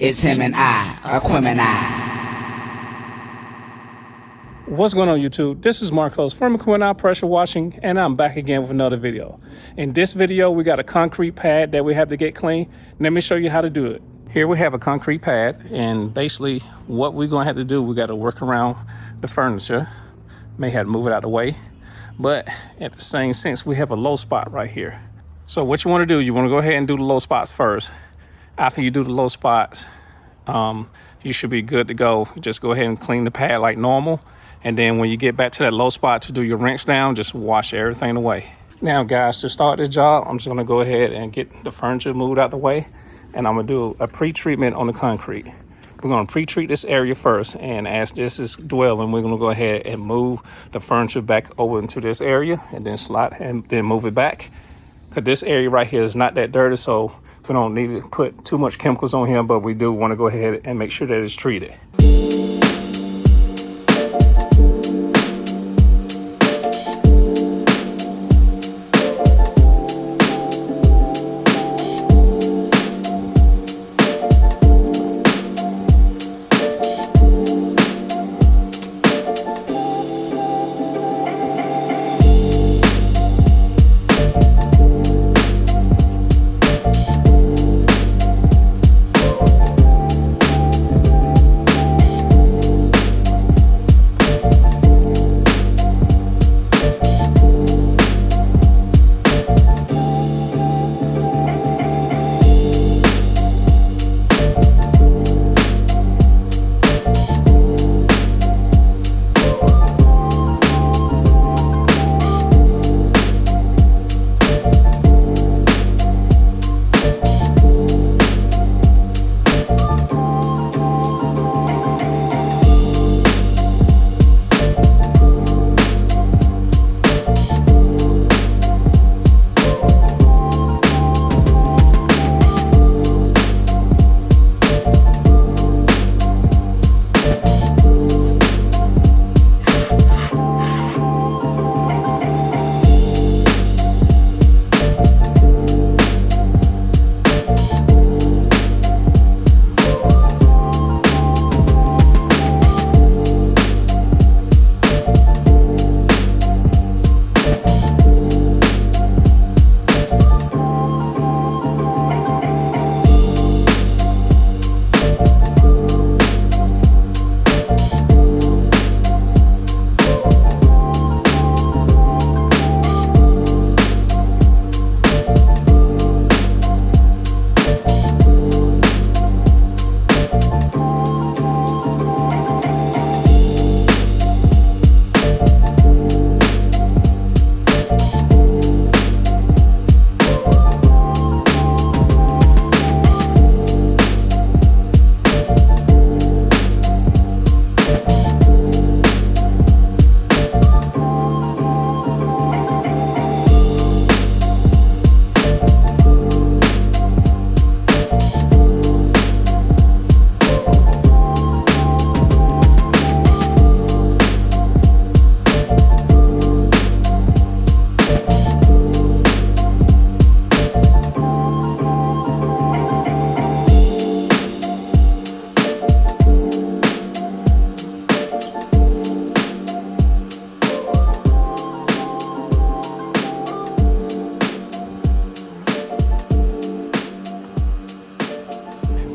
It's him and I, Aquemini. What's going on, YouTube? This is Marcos from Aquemini Pressure Washing, and I'm back again with another video. In this video, we got a concrete pad that we have to get clean. Let me show you how to do it. Here we have a concrete pad, and basically what we're going to have to do, we got to work around the furniture. May have to move it out of the way, but at the same sense, we have a low spot right here. So what you want to do, you want to go ahead and do the low spots first. After you do the low spots, you should be good to go. Just go ahead and clean the pad like normal. And then when you get back to that low spot to do your rinse down, just wash everything away. Now guys, to start this job, I'm just gonna go ahead and get the furniture moved out the way. And I'm gonna do a pre-treatment on the concrete. We're gonna pre-treat this area first. And as this is dwelling, we're gonna go ahead and move the furniture back over into this area and then slide and then move it back. Cause this area right here is not that dirty, so we don't need to put too much chemicals on here, but we do wanna go ahead and make sure that it's treated.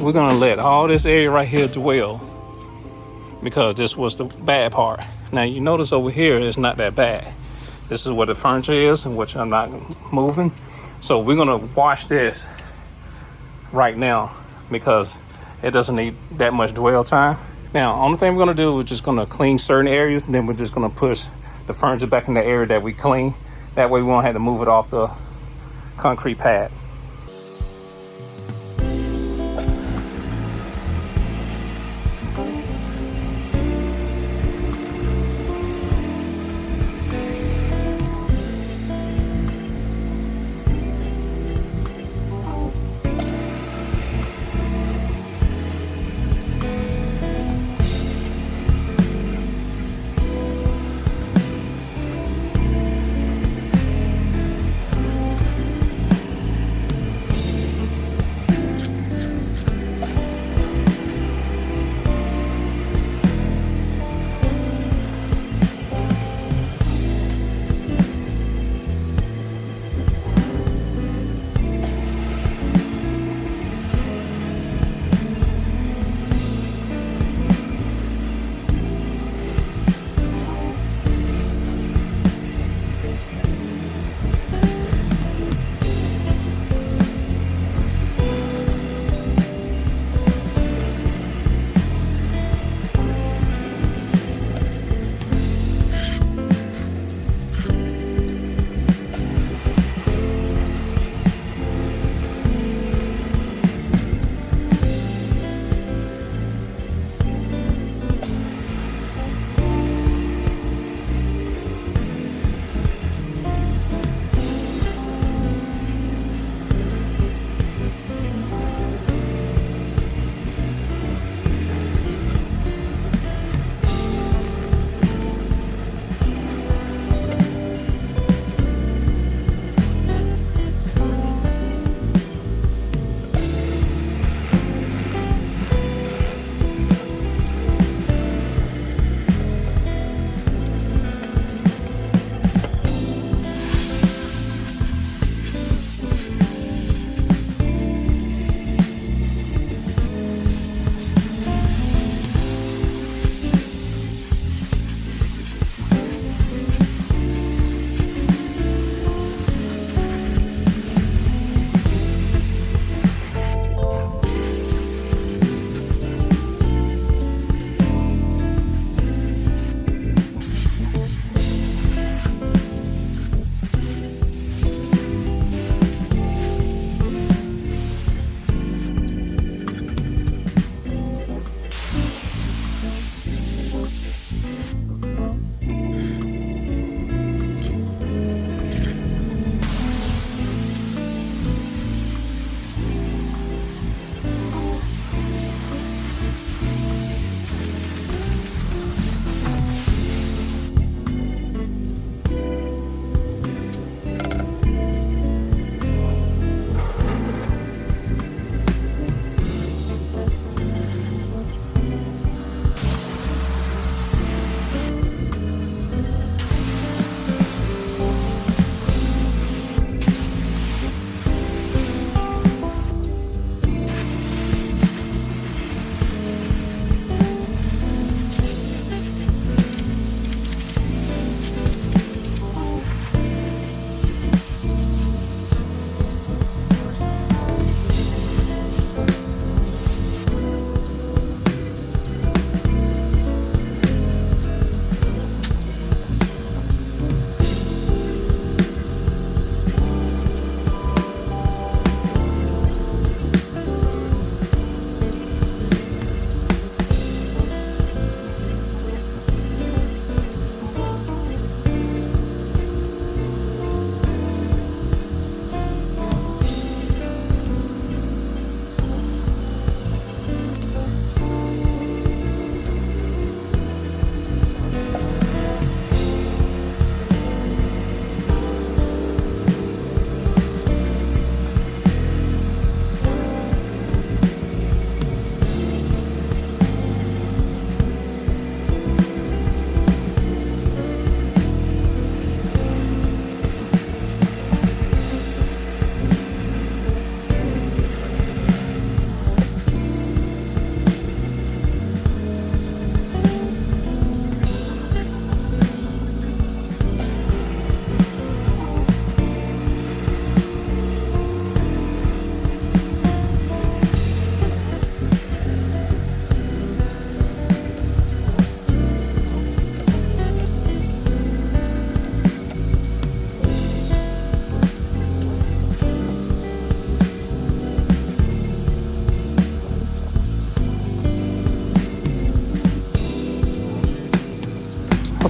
We're gonna let all this area right here dwell because this was the bad part. Now you notice over here it's not that bad. This is where the furniture is, and which I'm not moving. So we're gonna wash this right now because it doesn't need that much dwell time. Now, only thing we're gonna do, we're just gonna clean certain areas, and then we're just gonna push the furniture back in the area that we clean. That way we won't have to move it off the concrete pad.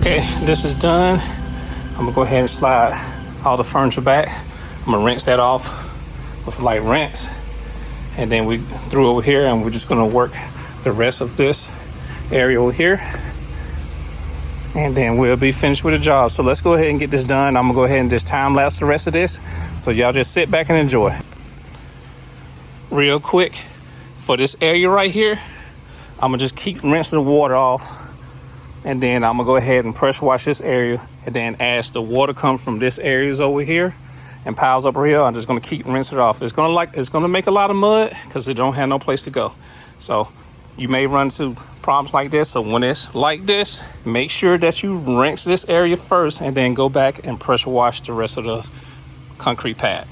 Okay, this is done. I'm gonna go ahead and slide all the furniture back. I'm gonna rinse that off with a light rinse. And then we through over here and we're just gonna work the rest of this area over here. And then we'll be finished with the job. So let's go ahead and get this done. I'm gonna go ahead and just time lapse the rest of this. So y'all just sit back and enjoy. Real quick, for this area right here, I'm gonna just keep rinsing the water off. And then I'm gonna go ahead and pressure wash this area. And then as the water comes from this areas over here and piles up here, I'm just gonna keep rinsing it off. It's gonna make a lot of mud because it don't have no place to go. So you may run into problems like this. So when it's like this, make sure that you rinse this area first and then go back and pressure wash the rest of the concrete pad.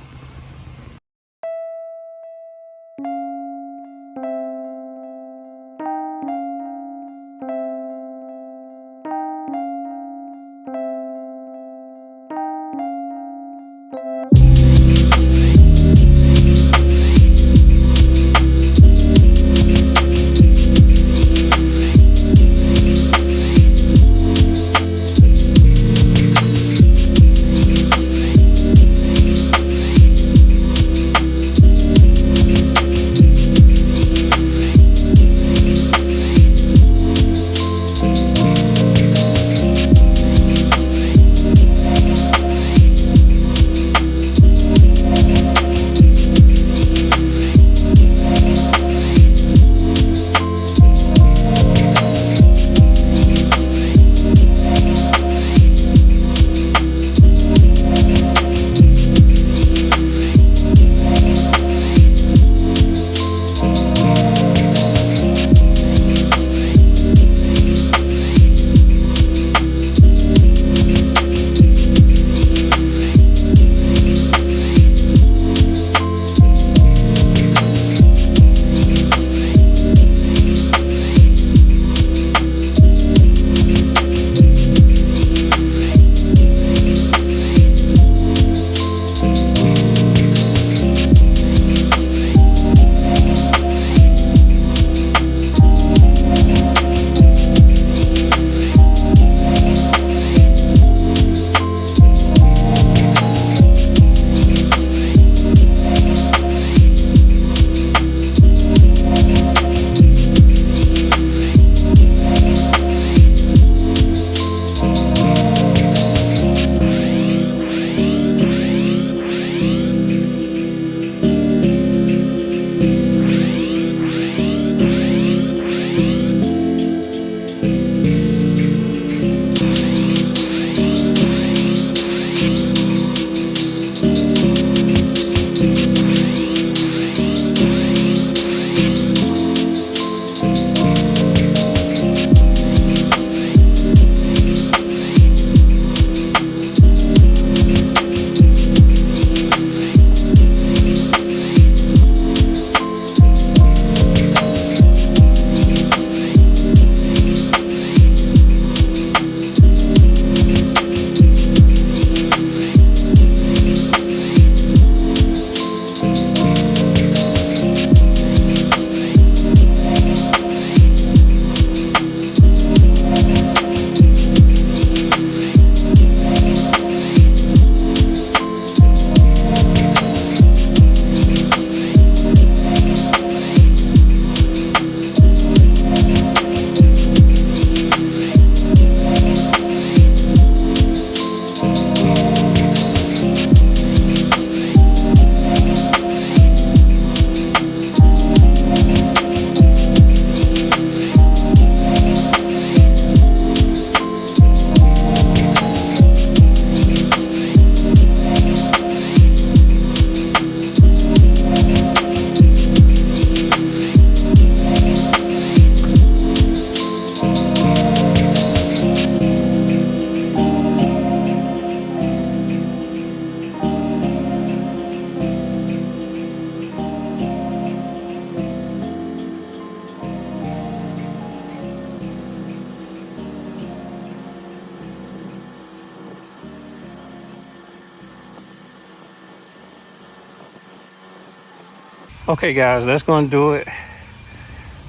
Okay guys, that's gonna do it.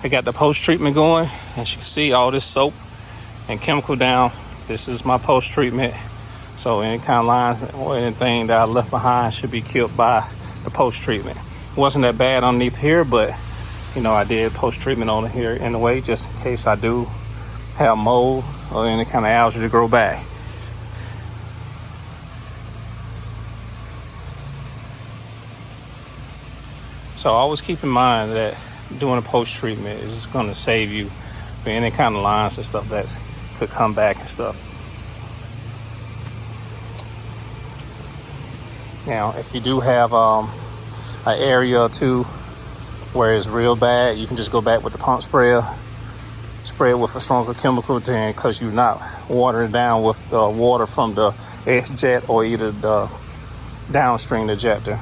I got the post treatment going. As you can see, all this soap and chemical down This is my post treatment. So any kind of lines or anything that I left behind should be killed by the post treatment. Wasn't that bad underneath here, but you know, I did post treatment on here anyway, just in case I do have mold or any kind of algae to grow back. So always keep in mind that doing a post treatment is just going to save you for any kind of lines and stuff that could come back and stuff. Now, if you do have an area or two where it's real bad, you can just go back with the pump sprayer, spray it with a stronger chemical, then because you're not watering it down with the water from the X-jet or either the downstream ejector.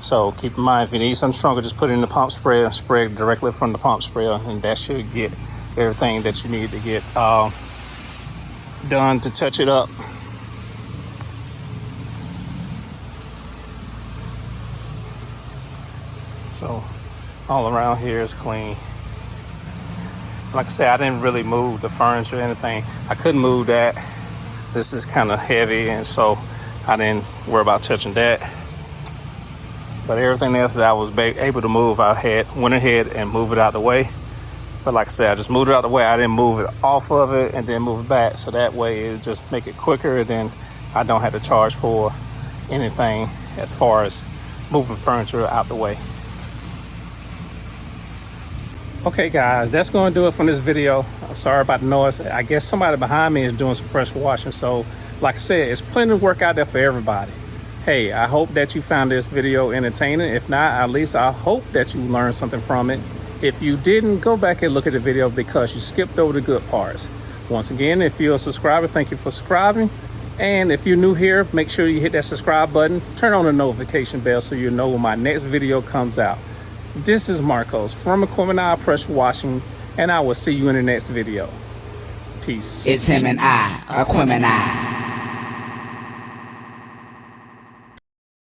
So keep in mind, if you need something stronger, just put it in the pump sprayer and spray it directly from the pump sprayer, and that should get everything that you need to get done to touch it up. So all around here is clean. Like I said, I didn't really move the furniture or anything. I couldn't move that. This is kind of heavy, and so I didn't worry about touching that. But everything else that I was able to move, I went ahead and moved it out the way. But like I said, I just moved it out the way. I didn't move it off of it and then move it back. So that way it just make it quicker, and then I don't have to charge for anything as far as moving furniture out the way. Okay guys, that's going to do it from this video. I'm sorry about the noise. I guess somebody behind me is doing some pressure washing. So like I said, it's plenty of work out there for everybody. Hey, I hope that you found this video entertaining. If not, at least I hope that you learned something from it. If you didn't, go back and look at the video because you skipped over the good parts. Once again, if you're a subscriber, thank you for subscribing. And if you're new here, make sure you hit that subscribe button, turn on the notification bell so you know when my next video comes out. This is Marcos from Equipment Pressure Washing, and I will see you in the next video. Peace. It's him and I, Equipment.